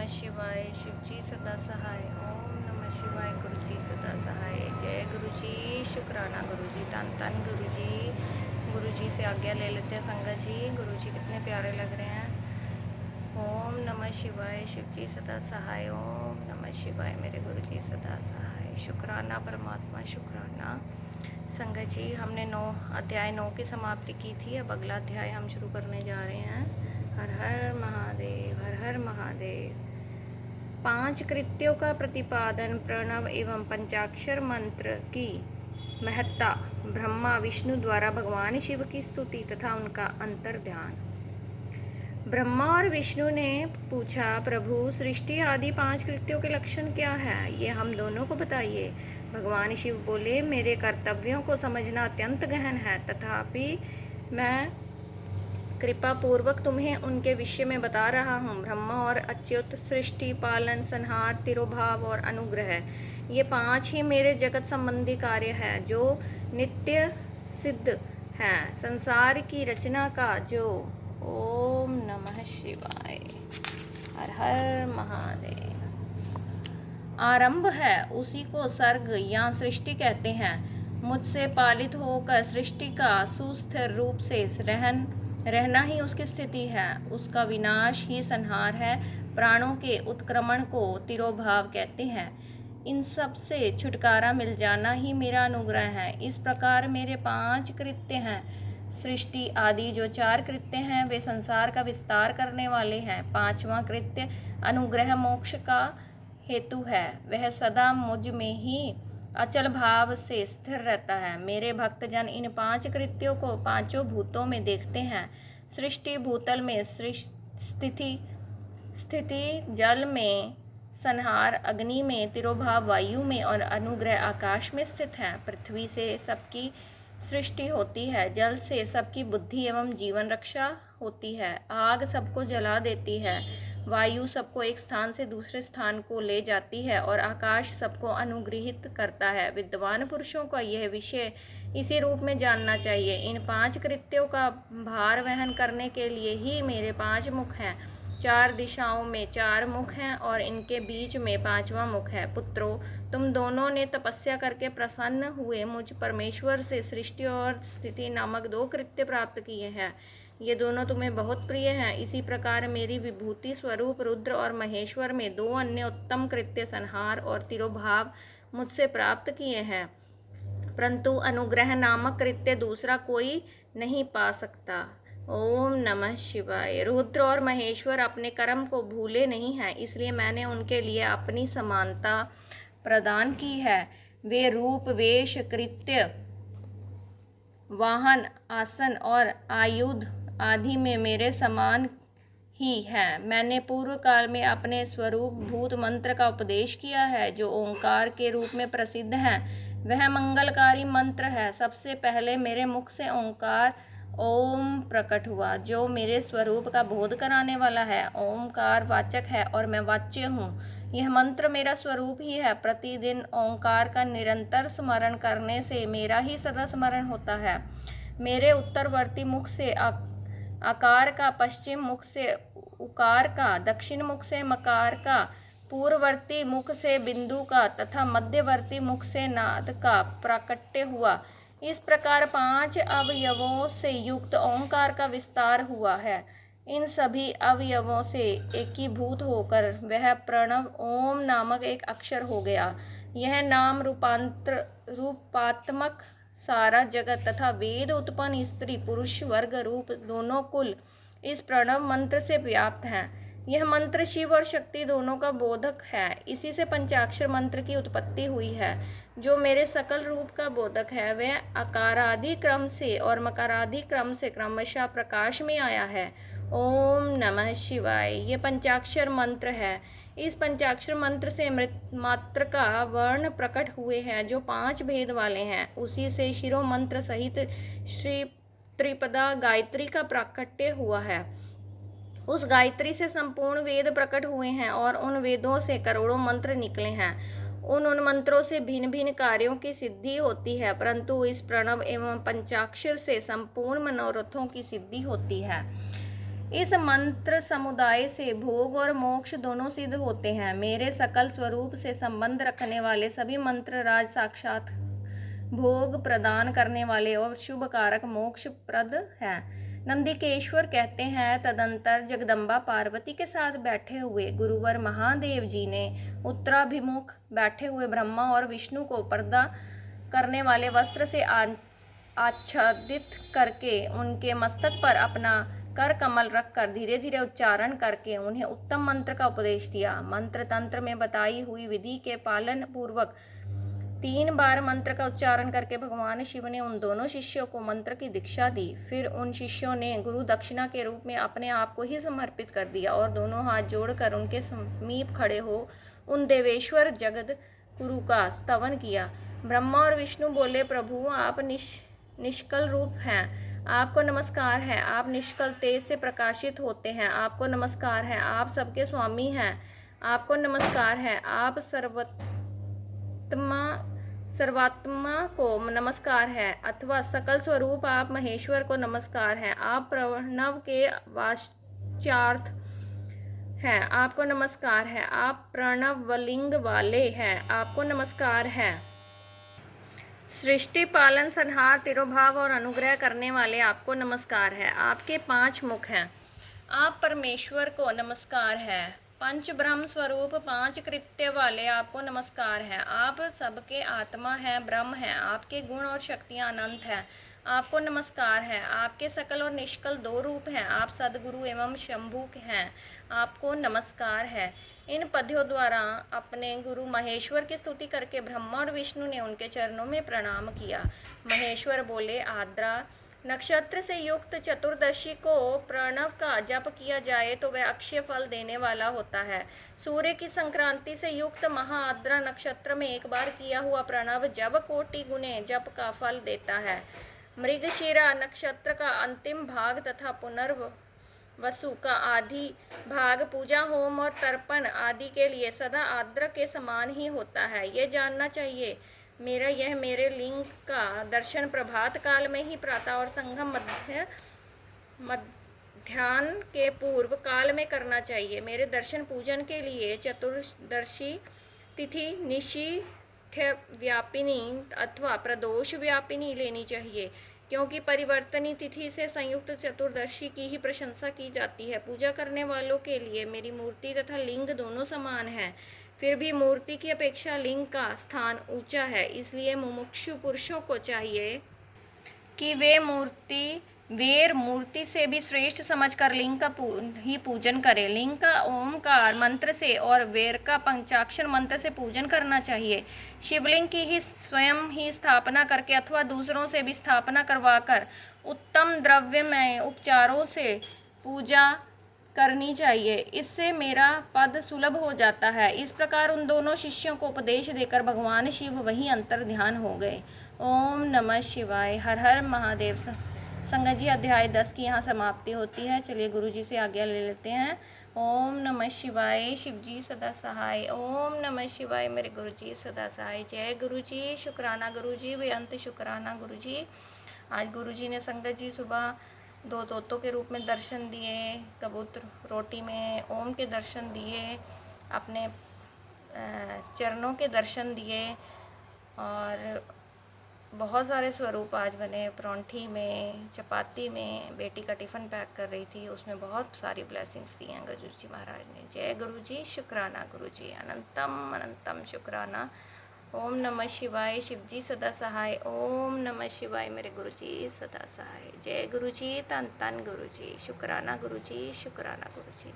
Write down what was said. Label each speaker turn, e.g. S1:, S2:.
S1: नमः शिवाय। शिव जी सदा सहाय। ओम नमः शिवाय। गुरु जी सदा सहाय। जय गुरु जी। शुक्राना गुरु जी। तन तन गुरु जी। गुरु जी से आज्ञा ले लेते हैं संगत जी। गुरु जी कितने प्यारे लग रहे हैं। ओम नमः शिवाय। शिव जी सदा सहाय। ओम नमः शिवाय। मेरे गुरु जी सदा सहाय। शुक्राना परमात्मा, शुक्राना। संगत जी, हमने अध्याय 9 की समाप्ति की थी। अब अगला अध्याय हम शुरू करने जा रहे हैं। हर हर महादेव, हर हर महादेव। 5 कृत्यों का प्रतिपादन, प्रणव एवं पंचाक्षर मंत्र की महत्ता, ब्रह्मा विष्णु द्वारा भगवान शिव की स्तुति तथा उनका अंतर ध्यान। ब्रह्मा और विष्णु ने पूछा, प्रभु, सृष्टि आदि 5 कृत्यों के लक्षण क्या है, ये हम दोनों को बताइए। भगवान शिव बोले, मेरे कर्तव्यों को समझना अत्यंत गहन है, तथापि मैं कृपा पूर्वक तुम्हें उनके विषय में बता रहा हूँ। ब्रह्मा और अच्युत, सृष्टि, पालन, संहार, तिरोभाव और अनुग्रह, ये 5 ही मेरे जगत संबंधी कार्य हैं जो नित्य सिद्ध हैं। संसार की रचना का जो ओम नमः शिवाय, हर हर महादेव, आरंभ है, उसी को सर्ग या सृष्टि कहते हैं। मुझसे पालित होकर सृष्टि का सुस्थिर रूप से रहना ही उसकी स्थिति है। उसका विनाश ही संहार है। प्राणों के उत्क्रमण को तिरोभाव कहते हैं। इन सब से छुटकारा मिल जाना ही मेरा अनुग्रह है। इस प्रकार मेरे 5 कृत्य हैं। सृष्टि आदि जो 4 कृत्य हैं वे संसार का विस्तार करने वाले हैं। 5वां कृत्य अनुग्रह मोक्ष का हेतु है। वह सदा मुझ में ही अचल भाव से स्थिर रहता है। मेरे भक्तजन इन 5 कृत्यों को 5 भूतों में देखते हैं। सृष्टि भूतल में, स्थिति जल में, संहार अग्नि में, तिरोभाव वायु में और अनुग्रह आकाश में स्थित है। पृथ्वी से सबकी सृष्टि होती है, जल से सबकी बुद्धि एवं जीवन रक्षा होती है, आग सबको जला देती है, वायु सबको एक स्थान से दूसरे स्थान को ले जाती है और आकाश सबको अनुग्रहित करता है। विद्वान पुरुषों का यह विषय इसी रूप में जानना चाहिए। इन 5 कृत्यों का भार वहन करने के लिए ही मेरे 5 मुख हैं। 4 दिशाओं में 4 मुख हैं और इनके बीच में 5वां मुख है। पुत्रों, तुम दोनों ने तपस्या करके प्रसन्न हुए मुझ परमेश्वर से सृष्टि और स्थिति नामक 2 कृत्य प्राप्त किए हैं। ये दोनों तुम्हें बहुत प्रिय हैं। इसी प्रकार मेरी विभूति स्वरूप रुद्र और महेश्वर में 2 अन्य उत्तम कृत्य, संहार और तिरोभाव, मुझसे प्राप्त किए हैं, परंतु अनुग्रह नामक कृत्य दूसरा कोई नहीं पा सकता। ओम नमः शिवाय। रुद्र और महेश्वर अपने कर्म को भूले नहीं हैं, इसलिए मैंने उनके लिए अपनी समानता प्रदान की है। वे रूप, वेश, कृत्य, वाहन, आसन और आयुध आदि में मेरे समान ही है। मैंने पूर्व काल में अपने स्वरूप भूत मंत्र का उपदेश किया है, जो ओंकार के रूप में प्रसिद्ध है। वह मंगलकारी मंत्र है। सबसे पहले मेरे मुख से ओंकार ओम प्रकट हुआ, जो मेरे स्वरूप का बोध कराने वाला है। ओंकार वाचक है और मैं वाच्य हूँ। यह मंत्र मेरा स्वरूप ही है। प्रतिदिन ओंकार का निरंतर स्मरण करने से मेरा ही सदा स्मरण होता है। मेरे उत्तरवर्ती मुख से आकार का, पश्चिम मुख से उकार का, दक्षिण मुख से मकार का, पूर्ववर्ती मुख से बिंदु का तथा मध्यवर्ती मुख से नाद का प्राकट्य हुआ। इस प्रकार 5 अवयवों से युक्त ओंकार का विस्तार हुआ है। इन सभी अवयवों से एकीभूत होकर वह प्रणव ओम नामक एक अक्षर हो गया। यह नाम रूपात्मक सारा जगत तथा वेद उत्पन्न स्त्री पुरुष वर्ग रूप दोनों कुल इस प्रणव मंत्र से व्याप्त हैं। यह मंत्र शिव और शक्ति दोनों का बोधक है। इसी से पंचाक्षर मंत्र की उत्पत्ति हुई है, जो मेरे सकल रूप का बोधक है। वह अकारादि क्रम से और मकारादि क्रम से क्रमशः प्रकाश में आया है। ओम नमः शिवाय। ये पंचाक्षर मंत्र है। इस पंचाक्षर मंत्र से मृत मात्र का वर्ण प्रकट हुए हैं, जो 5 भेद वाले हैं। उसी से शिरो मंत्र सहित श्री त्रिपदा गायत्री का प्राकट्य हुआ है। उस गायत्री से संपूर्ण वेद प्रकट हुए हैं और उन वेदों से करोड़ों मंत्र निकले हैं। उन मंत्रों से भिन्न भिन्न कार्यों की सिद्धि होती है, परंतु इस प्रणव एवं पंचाक्षर से संपूर्ण मनोरथों की सिद्धि होती है। इस मंत्र समुदाय से भोग और मोक्ष दोनों सिद्ध होते हैं। मेरे सकल स्वरूप से संबंध रखने वाले सभी मंत्र राज साक्षात भोग प्रदान करने वाले और शुभ कारक मोक्ष प्रद है। नंदिकेश्वर कहते हैं, तदंतर जगदम्बा पार्वती के साथ बैठे हुए गुरुवर महादेव जी ने उत्तराभिमुख बैठे हुए ब्रह्मा और विष्णु को पर्दा करने वाले वस्त्र से आच्छादित करके उनके मस्तक पर अपना कर कमल रखकर धीरे धीरे उच्चारण करके उन्हें उत्तम मंत्र का उपदेश दिया। मंत्र तंत्र में बताई हुई विधि के पालन पूर्वक 3 बार मंत्र का उच्चारण करके भगवान शिव ने उन दोनों शिष्यों को मंत्र की दीक्षा दी। फिर उन शिष्यों ने गुरु दक्षिणा के रूप में अपने आप को ही समर्पित कर दिया और दोनों हाथ जोड़कर उनके समीप खड़े हो उन देवेश्वर जगत गुरु का स्तवन किया। ब्रह्मा और विष्णु बोले, प्रभु आप निष्कल रूप हैं, आपको नमस्कार है। आप निष्कल तेज से प्रकाशित होते हैं, आपको नमस्कार है। आप सबके स्वामी हैं, आपको नमस्कार है। आप सर्वात्मा को नमस्कार है, अथवा सकल स्वरूप आप महेश्वर को नमस्कार है। आप प्रणव के वाच्यार्थ हैं, आपको नमस्कार है। आप प्रणवलिंग वाले हैं, आपको नमस्कार है। सृष्टि पालन संहार तिरोभाव और अनुग्रह करने वाले आपको नमस्कार है। आपके 5 मुख हैं, आप परमेश्वर को नमस्कार है। पंच ब्रह्म स्वरूप 5 कृत्य वाले आपको नमस्कार है। आप सबके आत्मा हैं, ब्रह्म हैं। आपके गुण और शक्तियाँ अनंत हैं, आपको नमस्कार है। आपके सकल और निष्कल 2 रूप हैं। आप सदगुरु एवं शंभु हैं, आपको नमस्कार है। इन पद्यों द्वारा अपने गुरु महेश्वर की स्तुति करके ब्रह्मा और विष्णु ने उनके चरणों में प्रणाम किया। महेश्वर बोले, आद्रा नक्षत्र से युक्त चतुर्दशी को प्रणव का जप किया जाए तो वह अक्षय फल देने वाला होता है। सूर्य की संक्रांति से युक्त महाआद्रा नक्षत्र में एक बार किया हुआ प्रणव जब कोटि गुने जप का फल देता है। मृगशिरा नक्षत्र का अंतिम भाग तथा पुनर्वसु का आदि भाग पूजा, होम और तर्पण आदि के लिए सदा आद्र के समान ही होता है। ये जानना चाहिए मेरे लिंग का दर्शन प्रभात काल में ही प्रातः और संगम मध्याह्न के पूर्व काल में करना चाहिए। मेरे दर्शन पूजन के लिए चतुर्दशी तिथि निशीथ्य व्यापिनी अथवा प्रदोष व्यापिनी लेनी चाहिए, क्योंकि परिवर्तनी तिथि से संयुक्त चतुर्दशी की ही प्रशंसा की जाती है। पूजा करने वालों के लिए मेरी मूर्ति तथा लिंग दोनों समान है, फिर भी मूर्ति की अपेक्षा लिंग का स्थान ऊंचा है। इसलिए मुमुक्षु पुरुषों को चाहिए कि वे मूर्ति से भी श्रेष्ठ समझकर लिंग का ही पूजन करें। लिंग का ओमकार मंत्र से और वेर का पंचाक्षर मंत्र से पूजन करना चाहिए। शिवलिंग की ही स्वयं ही स्थापना करके अथवा दूसरों से भी स्थापना करवाकर उत्तम द्रव्यमय उपचारों से पूजा करनी चाहिए। इससे मेरा पद सुलभ हो जाता है। इस प्रकार उन दोनों शिष्यों को उपदेश देकर भगवान शिव वहीं अंतर ध्यान हो गए। ओम नमः शिवाय। हर हर महादेव। संगत जी, अध्याय 10 की यहाँ समाप्ति होती है। चलिए गुरु जी से आज्ञा ले लेते हैं। ओम नमः शिवाय। शिव जी सदा सहाय। ओम नमः शिवाय। मेरे गुरु जी सदा सहाय। जय गुरु जी। शुक्राना गुरु जी, बेअंत शुक्राना गुरु जी। आज गुरु जी ने संगत जी सुबह 2 तोतों के रूप में दर्शन दिए, कबूतर रोटी में ओम के दर्शन दिए, अपने चरणों के दर्शन दिए और बहुत सारे स्वरूप आज बने। परौंठी में, चपाती में, बेटी का टिफ़िन पैक कर रही थी, उसमें बहुत सारी ब्लेसिंग्स दी हैं गुरु जी महाराज ने। जय गुरु जी। शुक्राना गुरु जी। अनंतम अनंतम शुक्राना। ओम नमः शिवाय। शिव जी सदा सहाय। ओम नमः शिवाय। मेरे गुरु जी सदा सहाय। जय गुरु जी। तन तन गुरु जी। शुक्राना गुरु जी। शुक्राना गुरु जी।